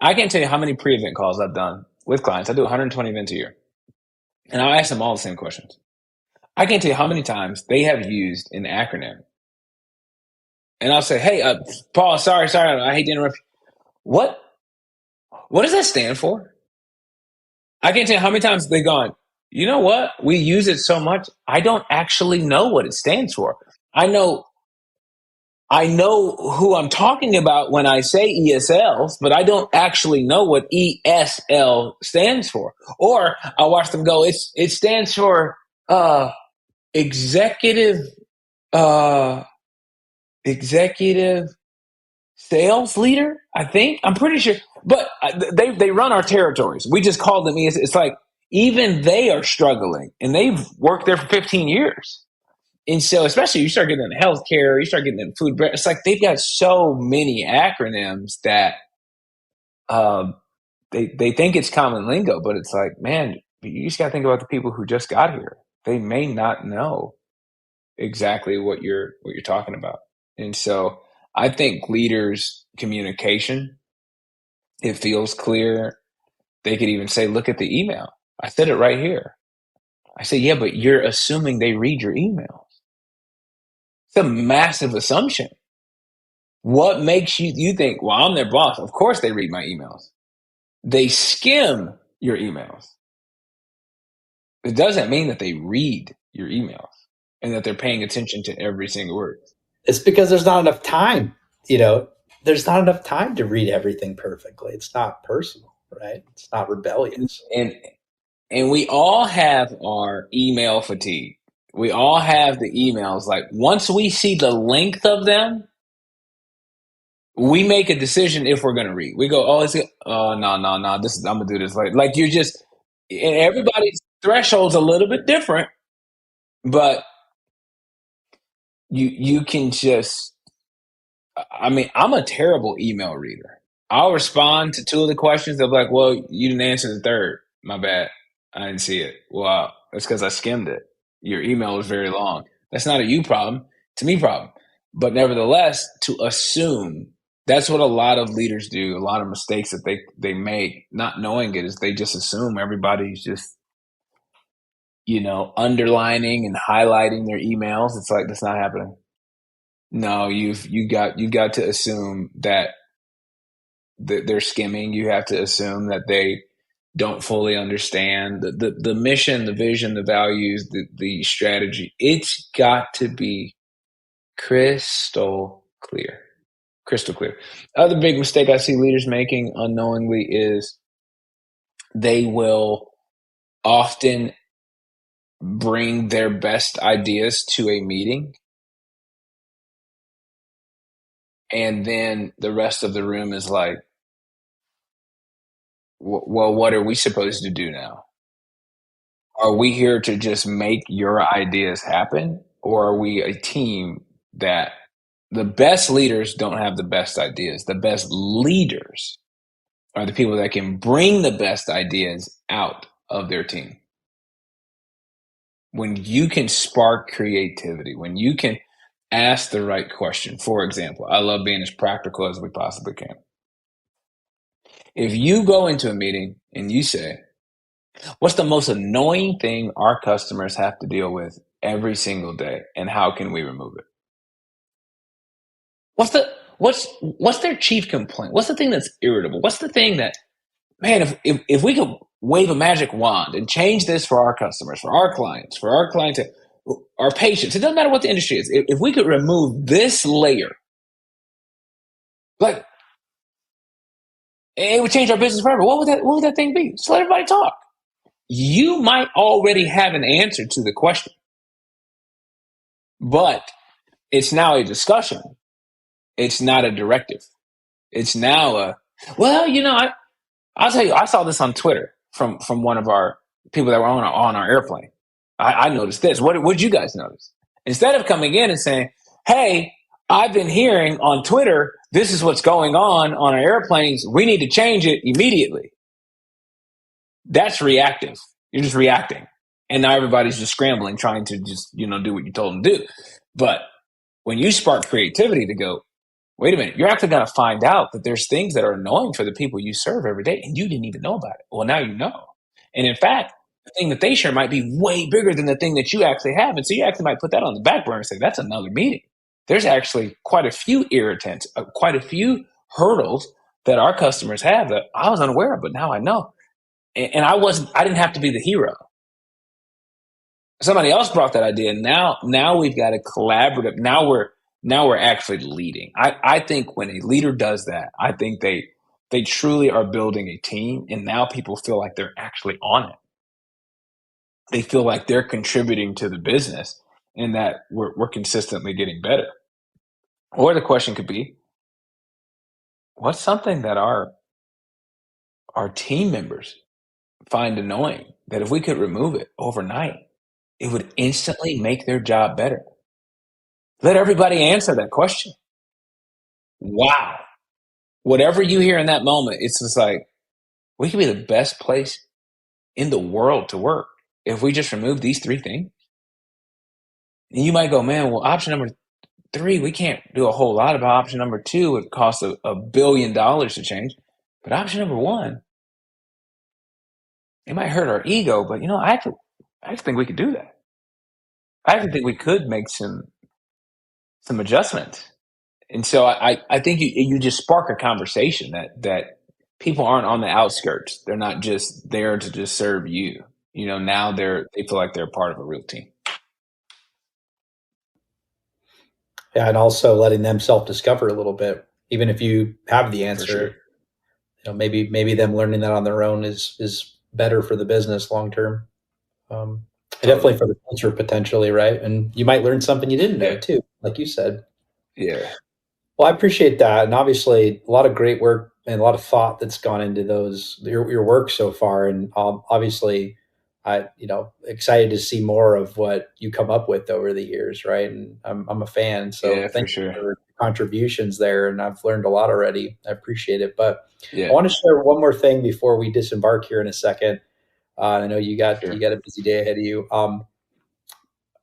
I can't tell you how many pre-event calls I've done with clients. I do 120 events a year. And I'll ask them all the same questions. I can't tell you how many times they have used an acronym. And I'll say, hey, Paul, sorry, I hate to interrupt you. What does that stand for? I can't tell you how many times they've gone, you know what? We use it so much, I don't actually know what it stands for. I know who I'm talking about when I say ESLs, but I don't actually know what ESL stands for. Or I watch them go, it stands for executive uh, executive sales leader. I think I'm pretty sure, but they run our territories. We just call them ESL. It's like even they are struggling, and they've worked there for 15 years. And so, especially you start getting into healthcare, you start getting into food. It's like they've got so many acronyms that they think it's common lingo, but it's like, man, you just got to think about the people who just got here. They may not know exactly what you're talking about. And so, I think leaders' communication, it feels clear. They could even say, "Look at the email. I said it right here." I say, "Yeah, but you're assuming they read your emails." It's a massive assumption. What makes you think, well, I'm their boss? Of course they read my emails. They skim your emails. It doesn't mean that they read your emails and that they're paying attention to every single word. It's because there's not enough time. There's not enough time to read everything perfectly. It's not personal, right? It's not rebellious. And we all have our email fatigue. We all have the emails. Like once we see the length of them, we make a decision if we're going to read. We go, oh, no. I'm going to do this. Like you're just, and everybody's threshold's a little bit different, but you can just, I mean, I'm a terrible email reader. I'll respond to two of the questions. They'll be like, well, you didn't answer the third. My bad. I didn't see it. Well, that's because I skimmed it. Your email was very long. That's not a you problem. It's a me problem. But nevertheless, to assume, that's what a lot of leaders do. A lot of mistakes that they make, not knowing it, is they just assume everybody's just, underlining and highlighting their emails. It's like, that's not happening. No, you got to assume that they're skimming. You have to assume that they don't fully understand the mission, the vision, the values, the strategy. It's got to be crystal clear. Crystal clear. Other big mistake I see leaders making unknowingly is they will often bring their best ideas to a meeting, and then the rest of the room is like, well, what are we supposed to do now? Are we here to just make your ideas happen? Or are we a team that the best leaders don't have the best ideas? The best leaders are the people that can bring the best ideas out of their team. When you can spark creativity, when you can ask the right question. For example, I love being as practical as we possibly can. If you go into a meeting and you say, what's the most annoying thing our customers have to deal with every single day, and how can we remove it? what's their chief complaint? What's the thing that's irritable? What's the thing that, man, if we could wave a magic wand and change this for our customers, for our clients, our patients, it doesn't matter what the industry is. If we could remove this layer, like, it would change our business forever. What would that thing be? Just let everybody talk. You might already have an answer to the question, but it's now a discussion. It's not a directive. It's now well, I'll tell you, I saw this on Twitter from one of our people that were on our airplane. I noticed this. What did you guys notice? Instead of coming in and saying, hey, I've been hearing on Twitter, this is what's going on our airplanes. We need to change it immediately. That's reactive. You're just reacting. And now everybody's just scrambling, trying to just, do what you told them to do. But when you spark creativity to go, wait a minute, you're actually going to find out that there's things that are annoying for the people you serve every day, and you didn't even know about it. Well, now you know. And in fact, the thing that they share might be way bigger than the thing that you actually have. And so you actually might put that on the back burner and say, that's another meeting. There's actually quite a few irritants, quite a few hurdles that our customers have that I was unaware of, but now I know. And I didn't have to be the hero. Somebody else brought that idea. Now we've got a collaborative. Now we're actually leading. I think when a leader does that, I think they truly are building a team, and now people feel like they're actually on it. They feel like they're contributing to the business, and that we're consistently getting better. Or the question could be, what's something that our team members find annoying that if we could remove it overnight, it would instantly make their job better? Let everybody answer that question. Wow. Whatever you hear in that moment, it's just like, we could be the best place in the world to work if we just remove these three things. And you might go, man, well, option number 3, we can't do a whole lot about. Option number 2, it costs $1 billion to change. But option number 1, it might hurt our ego, but I actually think we could do that. I actually think we could make some adjustments. And so I think you just spark a conversation that people aren't on the outskirts. They're not just there to just serve you. Now they feel like they're part of a real team. Yeah, and also letting them self-discover a little bit, even if you have the answer. Sure. Maybe them learning that on their own is better for the business long term. Totally. Definitely for the culture potentially, right? And you might learn something you didn't know too, like you said. Yeah. Well, I appreciate that, and obviously a lot of great work and a lot of thought that's gone into your work so far, and obviously, excited to see more of what you come up with over the years, right? And I'm a fan, so thank you for your contributions there, and I've learned a lot already. I appreciate it, but I want to share one more thing before we disembark here in a second. I know you got a busy day ahead of you.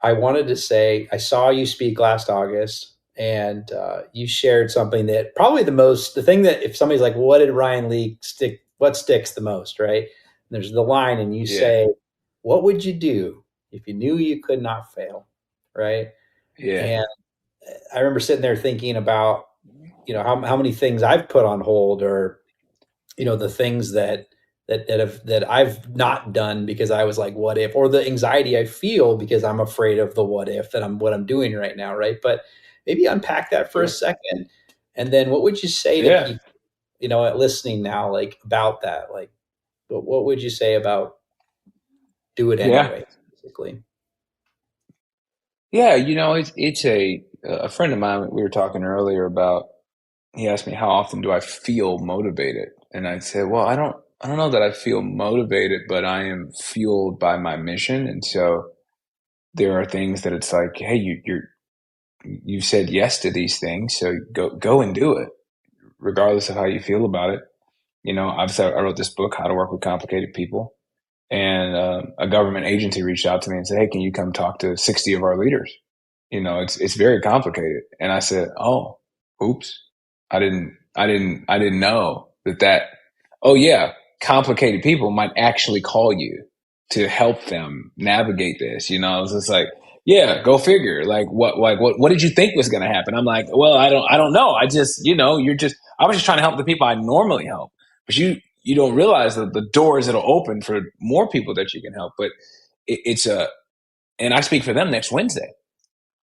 I wanted to say I saw you speak last August. And you shared something that probably the thing that if somebody's like, well, what did Ryan Lee what sticks the most, right? And there's the line and you say, what would you do if you knew you could not fail, right? Yeah. And I remember sitting there thinking about, how many things I've put on hold or, the things that I've not done because I was like, what if, or the anxiety I feel because I'm afraid of the what if what I'm doing right now, right? But maybe unpack that for a second. And then what would you say to people, listening now, like about that? Like, what would you say about do it anyway, basically? Yeah. It's a friend of mine, we were talking earlier about, he asked me, how often do I feel motivated? And I said, well, I don't know that I feel motivated, but I am fueled by my mission. And so there are things that it's like, hey, you said yes to these things, so go and do it, regardless of how you feel about it. Obviously, I wrote this book, How to Work with Complicated People, and a government agency reached out to me and said, hey, can you come talk to 60 of our leaders? It's very complicated. And I said, oh, oops, I didn't know that. Oh yeah, complicated people might actually call you to help them navigate this. It's just like, Yeah, go figure. What did you think was going to happen? I'm like, well, I don't know. I just, I was just trying to help the people I normally help. But you don't realize that the doors that'll open for more people that you can help. But it's and I speak for them next Wednesday.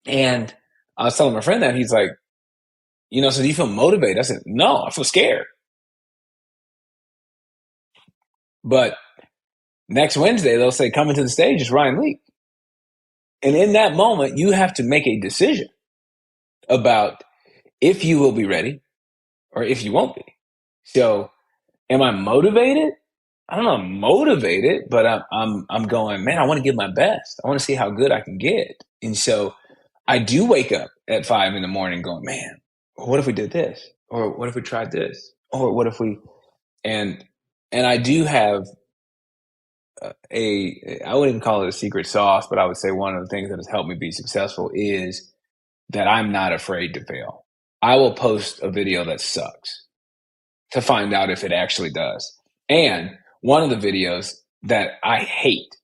And I was telling my friend that he's like, so do you feel motivated? I said, no, I feel scared. But next Wednesday, they'll say, coming to the stage is Ryan Lee. And in that moment, you have to make a decision about if you will be ready or if you won't be. So, am I motivated? I don't know, I'm motivated, but I'm going, man, I want to give my best. I want to see how good I can get. And so I do wake up at 5 in the morning going, man, what if we did this? Or what if we tried this? Or what if we, and, and I do have I wouldn't even call it a secret sauce, but I would say one of the things that has helped me be successful is that I'm not afraid to fail. I will post a video that sucks to find out if it actually does. And one of the videos that I hate,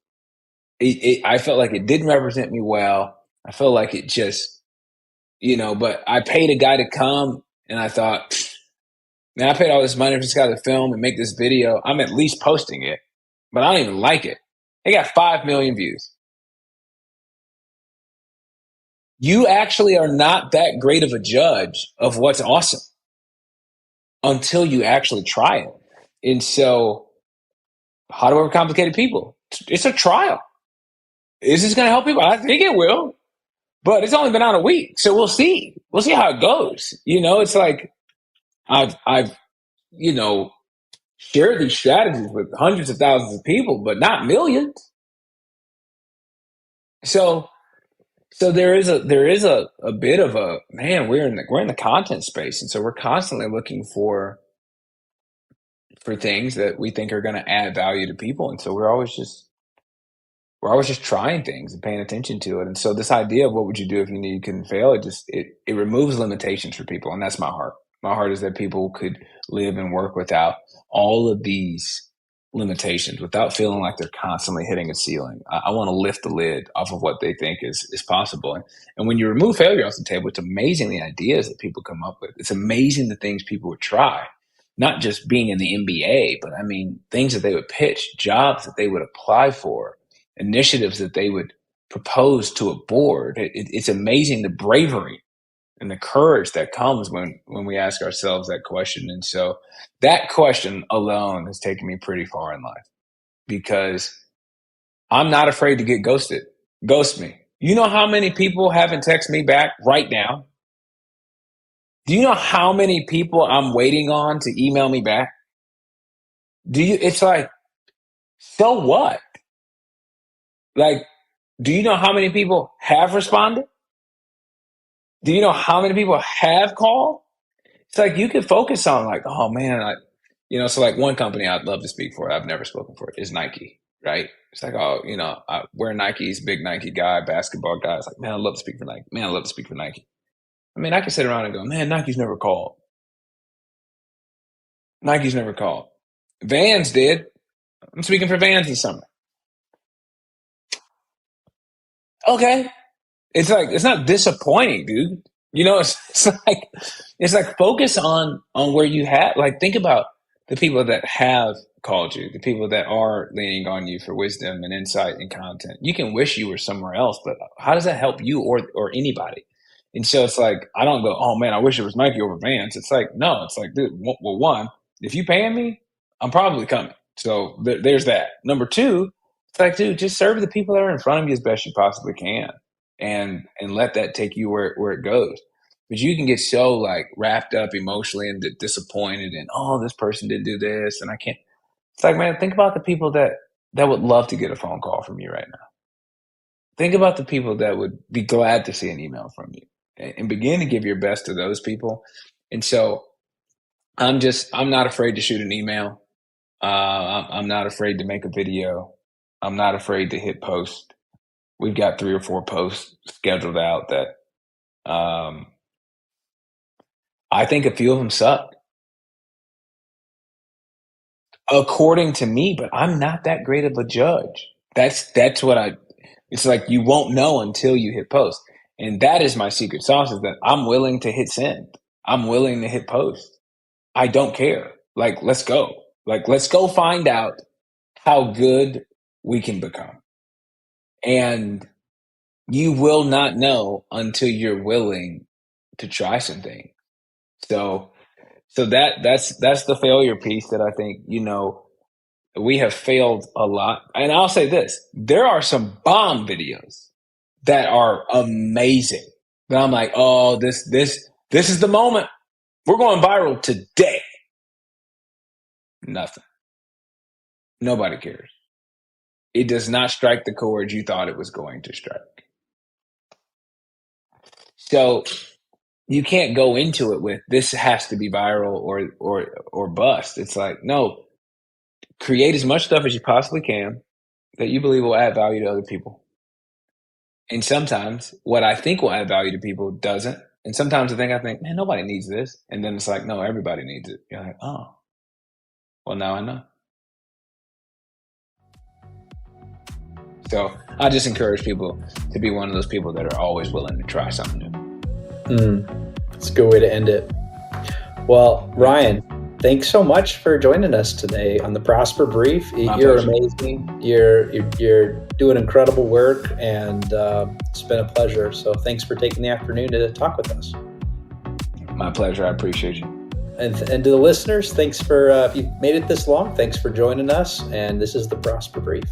I felt like it didn't represent me well. I felt like it just, but I paid a guy to come and I thought, man, I paid all this money for this guy to film and make this video. I'm at least posting it, but I don't even like it. It got 5 million views. You actually are not that great of a judge of what's awesome until you actually try it. And so, how to overcomplicate people? It's a trial. Is this going to help people? I think it will, but it's only been out a week, so we'll see. We'll see how it goes. It's like I've shared these strategies with hundreds of thousands of people, but not millions. So there is a bit of a, man, we're in the content space, and so we're constantly looking for things that we think are going to add value to people, and so we're always just trying things and paying attention to it. And so this idea of what would you do if you knew you couldn't fail, it removes limitations for people, and that's my heart. My heart is that people could live and work without all of these limitations, without feeling like they're constantly hitting a ceiling. I want to lift the lid off of what they think is possible. And when you remove failure off the table, it's amazing the ideas that people come up with. It's amazing the things people would try, not just being in the NBA, but I mean, things that they would pitch, jobs that they would apply for, initiatives that they would propose to a board. It's amazing the bravery and the courage that comes when we ask ourselves that question. And so that question alone has taken me pretty far in life, because I'm not afraid to get ghosted. Ghost me. You know how many people haven't texted me back right now? Do you know how many people I'm waiting on to email me back? It's like, so what? Like, do you know how many people have responded? Do you know how many people have called? It's like you could focus on, like, oh man, so like one company I'd love to speak for, I've never spoken for, is Nike, right? It's like, oh, we're Nike's big Nike guy, basketball guy. It's like, man, I'd love to speak for Nike. Man, I'd love to speak for Nike. I mean, I can sit around and go, man, Nike's never called. Nike's never called. Vans did. I'm speaking for Vans this summer. Okay. It's like, it's not disappointing, dude. It's like focus on where you have, like, think about the people that have called you, the people that are leaning on you for wisdom and insight and content. You can wish you were somewhere else, but how does that help you or anybody? And so it's like, I don't go, oh man, I wish it was Nike over Vans. It's like, no, it's like, dude, well, one, if you paying me, I'm probably coming. So there's that. Number two, it's like, dude, just serve the people that are in front of you as best you possibly can, and let that take you where it goes. But you can get so like wrapped up emotionally and disappointed and, oh, this person did do this and I can't. It's like, man, think about the people that would love to get a phone call from you right now. Think about the people that would be glad to see an email from you, and begin to give your best to those people. And so I'm not afraid to shoot an email. I'm not afraid to make a video. I'm not afraid to hit post. We've got 3 or 4 posts scheduled out that I think a few of them suck, according to me, but I'm not that great of a judge. That's what It's like you won't know until you hit post. And that is my secret sauce, is that I'm willing to hit send. I'm willing to hit post. I don't care. Like, let's go. Like, let's go find out how good we can become. And you will not know until you're willing to try something. So that's the failure piece that I think, we have failed a lot. And I'll say this, there are some bomb videos that are amazing. That I'm like, oh, this is the moment. We're going viral today. Nothing. Nobody cares. It does not strike the chord you thought it was going to strike. So you can't go into it with this has to be viral or bust. It's like, no, create as much stuff as you possibly can that you believe will add value to other people. And sometimes what I think will add value to people doesn't. And sometimes I think, man, nobody needs this. And then it's like, no, everybody needs it. You're like, oh, well, now I know. So I just encourage people to be one of those people that are always willing to try something new. That's a good way to end it. Well, Ryan, thanks so much for joining us today on the Prosper Brief. You're amazing. You're doing incredible work, and it's been a pleasure. So thanks for taking the afternoon to talk with us. My pleasure. I appreciate you. And to the listeners, thanks for, if you made it this long, thanks for joining us. And this is the Prosper Brief.